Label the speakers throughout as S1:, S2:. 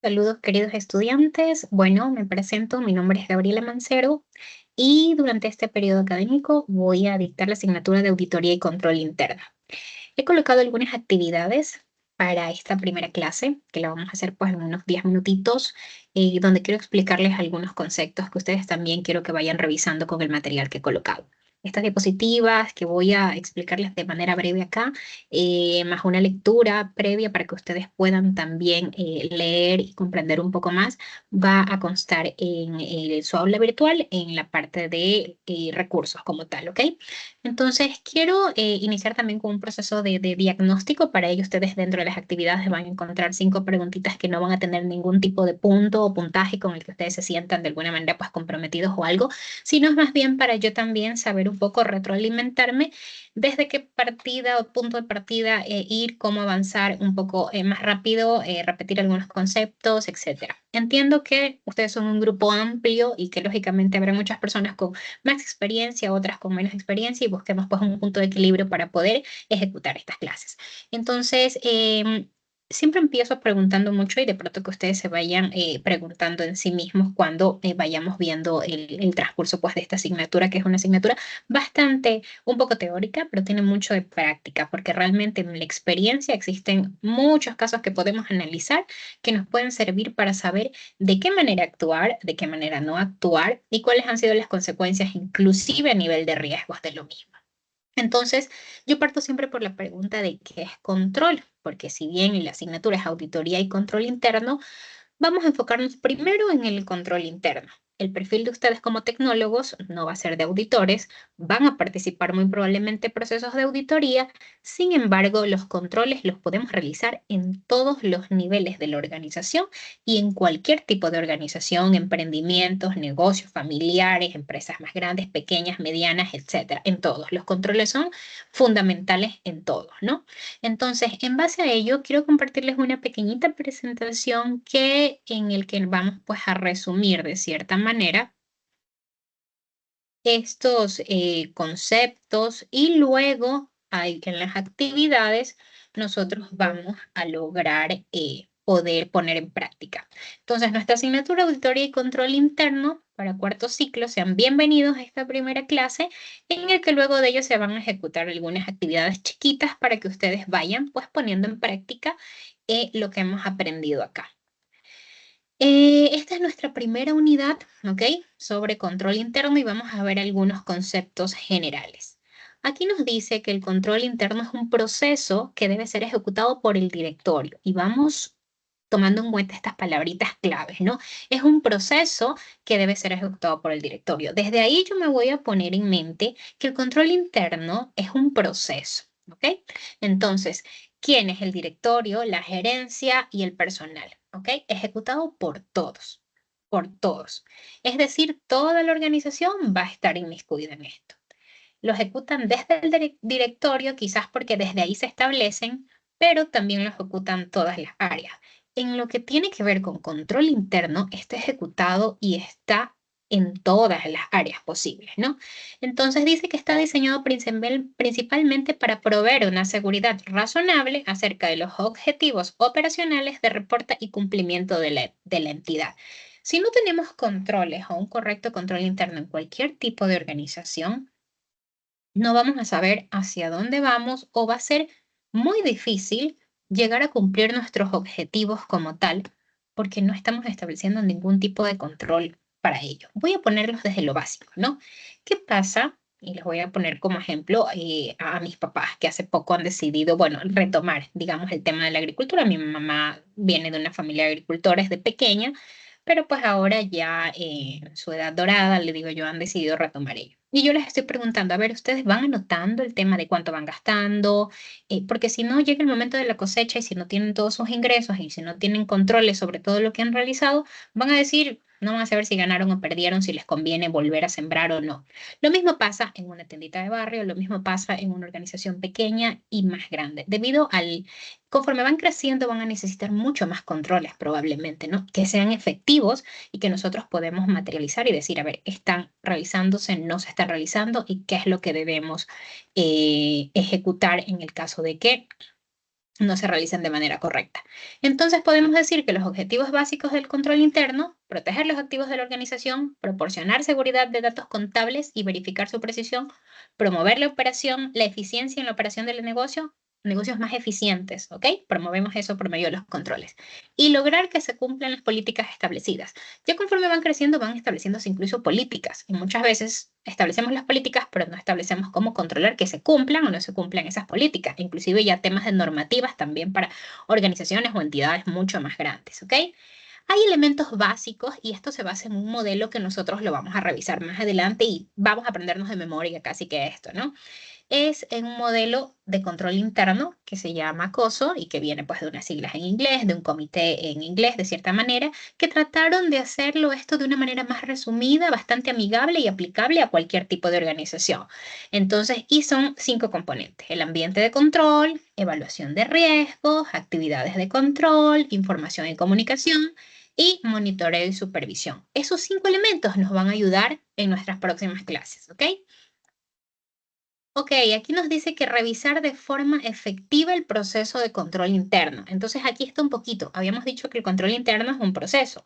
S1: Saludos, queridos estudiantes. Bueno, me presento, mi nombre es Gabriela Mancero y durante este periodo académico voy a dictar la asignatura de Auditoría y Control Interno. He colocado algunas actividades para esta primera clase, que la vamos a hacer pues en unos 10 minutitos, donde quiero explicarles algunos conceptos que ustedes también quiero que vayan revisando con el material que he colocado. Estas diapositivas que voy a explicarles de manera breve acá, más una lectura previa para que ustedes puedan también leer y comprender un poco más, va a constar en su aula virtual en la parte de recursos como tal, ¿ok? Entonces, quiero iniciar también con un proceso de diagnóstico. Para ello, ustedes dentro de las actividades van a encontrar 5 preguntitas que no van a tener ningún tipo de punto o puntaje con el que ustedes se sientan de alguna manera pues comprometidos o algo, sino es más bien para yo también saber un poco retroalimentarme desde qué partida o punto de partida ir, cómo avanzar un poco más rápido, repetir algunos conceptos, etcétera. Entiendo que ustedes son un grupo amplio y que lógicamente habrá muchas personas con más experiencia, otras con menos experiencia y busquemos pues un punto de equilibrio para poder ejecutar estas clases. Entonces, siempre empiezo preguntando mucho y de pronto que ustedes se vayan preguntando en sí mismos cuando vayamos viendo el transcurso pues de esta asignatura, que es una asignatura bastante, un poco teórica, pero tiene mucho de práctica, porque realmente en la experiencia existen muchos casos que podemos analizar que nos pueden servir para saber de qué manera actuar, de qué manera no actuar y cuáles han sido las consecuencias, inclusive a nivel de riesgos de lo mismo. Entonces, yo parto siempre por la pregunta de qué es control, porque si bien la asignatura es auditoría y control interno, vamos a enfocarnos primero en el control interno. El perfil de ustedes como tecnólogos no va a ser de auditores, van a participar muy probablemente en procesos de auditoría, sin embargo, los controles los podemos realizar en todos los niveles de la organización y en cualquier tipo de organización, emprendimientos, negocios familiares, empresas más grandes, pequeñas, medianas, etcétera. En todos. Los controles son fundamentales en todos, ¿no? Entonces, en base a ello, quiero compartirles una pequeñita presentación en el que vamos pues a resumir de cierta manera estos conceptos y luego en las actividades nosotros vamos a lograr poder poner en práctica. Entonces, nuestra asignatura Auditoría y Control Interno para cuarto ciclo, sean bienvenidos a esta primera clase en el que luego de ello se van a ejecutar algunas actividades chiquitas para que ustedes vayan pues poniendo en práctica lo que hemos aprendido acá. Esta es nuestra primera unidad, ¿ok? Sobre control interno y vamos a ver algunos conceptos generales. Aquí nos dice que el control interno es un proceso que debe ser ejecutado por el directorio y vamos tomando en cuenta estas palabritas claves, ¿no? Es un proceso que debe ser ejecutado por el directorio. Desde ahí yo me voy a poner en mente que el control interno es un proceso, ¿ok? Entonces, ¿quién es el directorio, la gerencia y el personal? ¿Ok? Ejecutado por todos, por todos. Es decir, toda la organización va a estar inmiscuida en esto. Lo ejecutan desde el directorio, quizás porque desde ahí se establecen, pero también lo ejecutan todas las áreas. En lo que tiene que ver con control interno, está ejecutado y está en todas las áreas posibles, ¿no? Entonces dice que está diseñado principalmente para proveer una seguridad razonable acerca de los objetivos operacionales de reporte y cumplimiento de la entidad. Si no tenemos controles o un correcto control interno en cualquier tipo de organización, no vamos a saber hacia dónde vamos o va a ser muy difícil llegar a cumplir nuestros objetivos como tal, porque no estamos estableciendo ningún tipo de control para ello. Voy a ponerlos desde lo básico, ¿no? ¿Qué pasa? Y les voy a poner como ejemplo a mis papás que hace poco han decidido, bueno, retomar, digamos, el tema de la agricultura. Mi mamá viene de una familia de agricultores de pequeña, pero pues ahora ya en su edad dorada, le digo yo, han decidido retomar ello. Y yo les estoy preguntando, a ver, ¿ustedes van anotando el tema de cuánto van gastando? Porque si no llega el momento de la cosecha y si no tienen todos sus ingresos y si no tienen controles sobre todo lo que han realizado, van a decir, no van a saber si ganaron o perdieron, si les conviene volver a sembrar o no. Lo mismo pasa en una tiendita de barrio, lo mismo pasa en una organización pequeña y más grande. Conforme van creciendo, van a necesitar mucho más controles probablemente, ¿no? Que sean efectivos y que nosotros podemos materializar y decir, a ver, están realizándose, no se están realizando y qué es lo que debemos ejecutar en el caso de que no se realicen de manera correcta. Entonces podemos decir que los objetivos básicos del control interno, proteger los activos de la organización, proporcionar seguridad de datos contables y verificar su precisión, promover la operación, la eficiencia en la operación del negocio, negocios más eficientes, ¿ok? Promovemos eso por medio de los controles. Y lograr que se cumplan las políticas establecidas. Ya conforme van creciendo, van estableciéndose incluso políticas. Y muchas veces establecemos las políticas, pero no establecemos cómo controlar que se cumplan o no se cumplan esas políticas. Inclusive ya temas de normativas también para organizaciones o entidades mucho más grandes, ¿ok? Hay elementos básicos y esto se basa en un modelo que nosotros lo vamos a revisar más adelante y vamos a aprendernos de memoria casi que esto, ¿no? Es en un modelo de control interno que se llama COSO y que viene pues de unas siglas en inglés, de un comité en inglés de cierta manera, que trataron de hacerlo esto de una manera más resumida, bastante amigable y aplicable a cualquier tipo de organización. Entonces, y son 5 componentes: el ambiente de control, evaluación de riesgos, actividades de control, información y comunicación y monitoreo y supervisión. Esos 5 elementos nos van a ayudar en nuestras próximas clases, ¿ok? Ok, aquí nos dice que revisar de forma efectiva el proceso de control interno. Entonces aquí está un poquito. Habíamos dicho que el control interno es un proceso.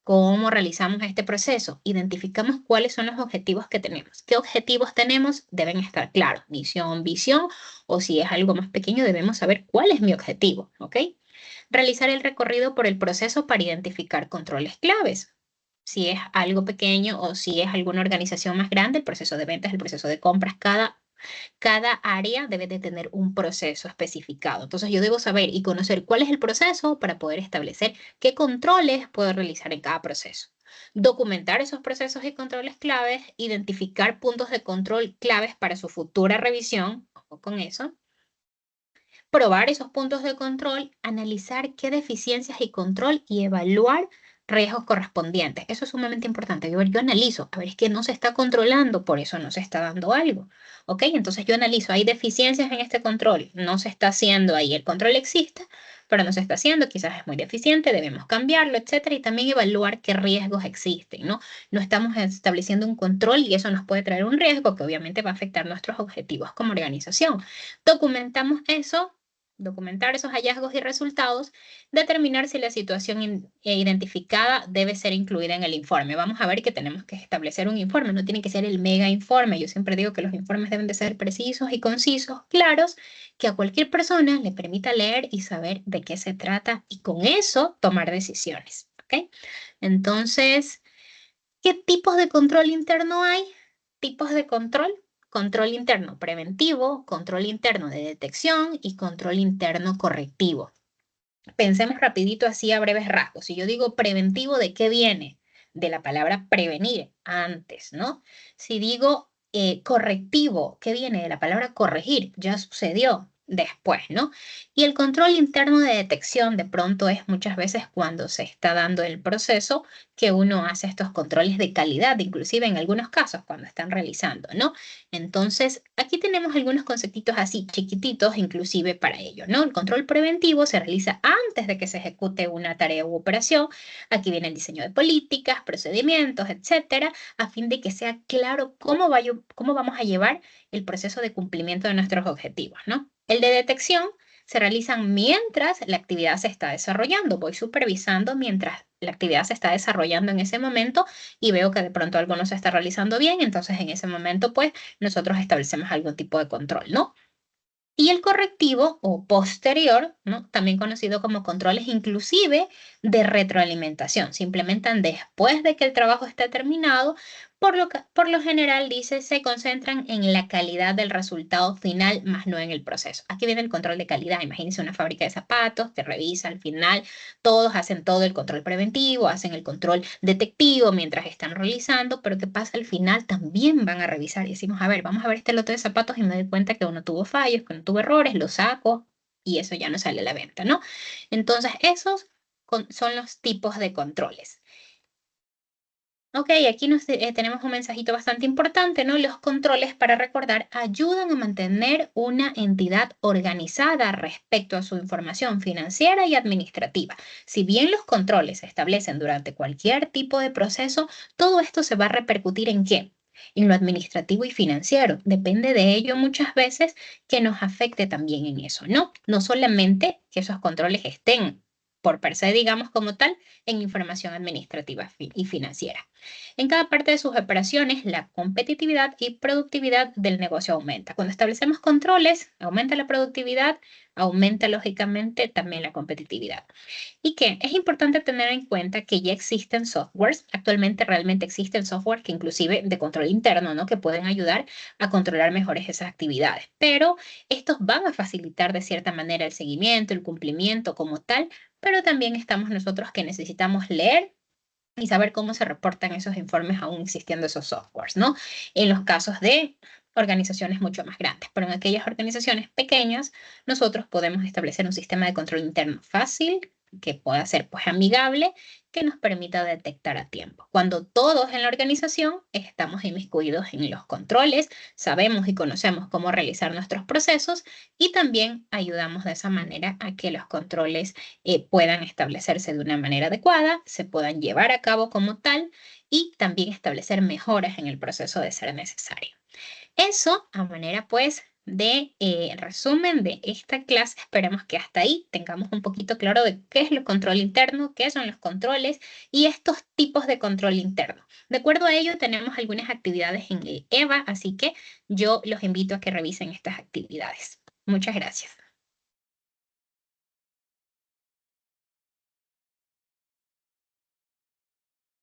S1: ¿Cómo realizamos este proceso? Identificamos cuáles son los objetivos que tenemos. ¿Qué objetivos tenemos? Deben estar claros. Misión, visión, o si es algo más pequeño, debemos saber cuál es mi objetivo, ¿ok? Realizar el recorrido por el proceso para identificar controles claves. Si es algo pequeño o si es alguna organización más grande, el proceso de ventas, el proceso de compras, cada área debe de tener un proceso especificado. Entonces yo debo saber y conocer cuál es el proceso para poder establecer qué controles puedo realizar en cada proceso. Documentar esos procesos y controles claves, identificar puntos de control claves para su futura revisión, ojo con eso, probar esos puntos de control, analizar qué deficiencias y control y evaluar riesgos correspondientes. Eso es sumamente importante. Yo analizo, a ver, es que no se está controlando, por eso no se está dando algo. ¿Ok? Entonces yo analizo, hay deficiencias en este control, no se está haciendo ahí, el control existe, pero no se está haciendo, quizás es muy deficiente, debemos cambiarlo, etcétera, y también evaluar qué riesgos existen, ¿no? No estamos estableciendo un control y eso nos puede traer un riesgo que obviamente va a afectar nuestros objetivos como organización. Documentamos eso, documentar esos hallazgos y resultados, determinar si la situación identificada debe ser incluida en el informe. Vamos a ver que tenemos que establecer un informe, no tiene que ser el mega informe. Yo siempre digo que los informes deben de ser precisos y concisos, claros, que a cualquier persona le permita leer y saber de qué se trata y con eso tomar decisiones. ¿Ok? Entonces, ¿qué tipos de control interno hay? Tipos de control. Control interno preventivo, control interno de detección y control interno correctivo. Pensemos rapidito así a breves rasgos. Si yo digo preventivo, ¿de qué viene? De la palabra prevenir, antes, ¿no? Si digo correctivo, ¿qué viene? De la palabra corregir, ya sucedió después, ¿no? Y el control interno de detección de pronto es muchas veces cuando se está dando el proceso que uno hace estos controles de calidad, inclusive en algunos casos cuando están realizando, ¿no? Entonces, aquí tenemos algunos conceptitos así chiquititos, inclusive para ello, ¿no? El control preventivo se realiza antes de que se ejecute una tarea u operación. Aquí viene el diseño de políticas, procedimientos, etcétera, a fin de que sea claro cómo vamos a llevar el proceso de cumplimiento de nuestros objetivos, ¿no? El de detección se realizan mientras la actividad se está desarrollando. Voy supervisando mientras la actividad se está desarrollando en ese momento y veo que de pronto algo no se está realizando bien, entonces en ese momento pues nosotros establecemos algún tipo de control, ¿no? Y el correctivo o posterior, ¿no? También conocido como controles inclusive de retroalimentación, se implementan después de que el trabajo esté terminado, por lo general dice, se concentran en la calidad del resultado final, más no en el proceso. Aquí viene el control de calidad. Imagínense una fábrica de zapatos que revisa al final, todos hacen todo el control preventivo, hacen el control detectivo mientras están realizando, pero ¿qué pasa al final? También van a revisar y decimos, a ver, vamos a ver este lote de zapatos y me doy cuenta que uno tuvo fallos, que uno tuvo errores, lo saco y eso ya no sale a la venta, ¿no? Entonces, esos son los tipos de controles. Ok, aquí tenemos un mensajito bastante importante, ¿no? Los controles, para recordar, ayudan a mantener una entidad organizada respecto a su información financiera y administrativa. Si bien los controles se establecen durante cualquier tipo de proceso, todo esto se va a repercutir ¿en qué? en lo administrativo y financiero. Depende de ello muchas veces que nos afecte también en eso, ¿no? No solamente que esos controles estén por per se, digamos como tal, en información administrativa y financiera. En cada parte de sus operaciones, la competitividad y productividad del negocio aumenta. Cuando establecemos controles, aumenta la productividad, aumenta lógicamente también la competitividad. Y que es importante tener en cuenta que ya existen softwares, actualmente realmente existen softwares que inclusive de control interno, ¿no? Que pueden ayudar a controlar mejores esas actividades, pero estos van a facilitar de cierta manera el seguimiento, el cumplimiento como tal, pero también estamos nosotros que necesitamos leer y saber cómo se reportan esos informes aún existiendo esos softwares, ¿no? En los casos de organizaciones mucho más grandes, pero en aquellas organizaciones pequeñas, nosotros podemos establecer un sistema de control interno fácil, que pueda ser pues amigable, que nos permita detectar a tiempo. Cuando todos en la organización estamos inmiscuidos en los controles, sabemos y conocemos cómo realizar nuestros procesos y también ayudamos de esa manera a que los controles puedan establecerse de una manera adecuada, se puedan llevar a cabo como tal y también establecer mejoras en el proceso de ser necesario. Eso a manera pues de resumen de esta clase. Esperemos que hasta ahí tengamos un poquito claro de qué es el control interno, qué son los controles y estos tipos de control interno. De acuerdo a ello, tenemos algunas actividades en el EVA, así que yo los invito a que revisen estas actividades. Muchas gracias.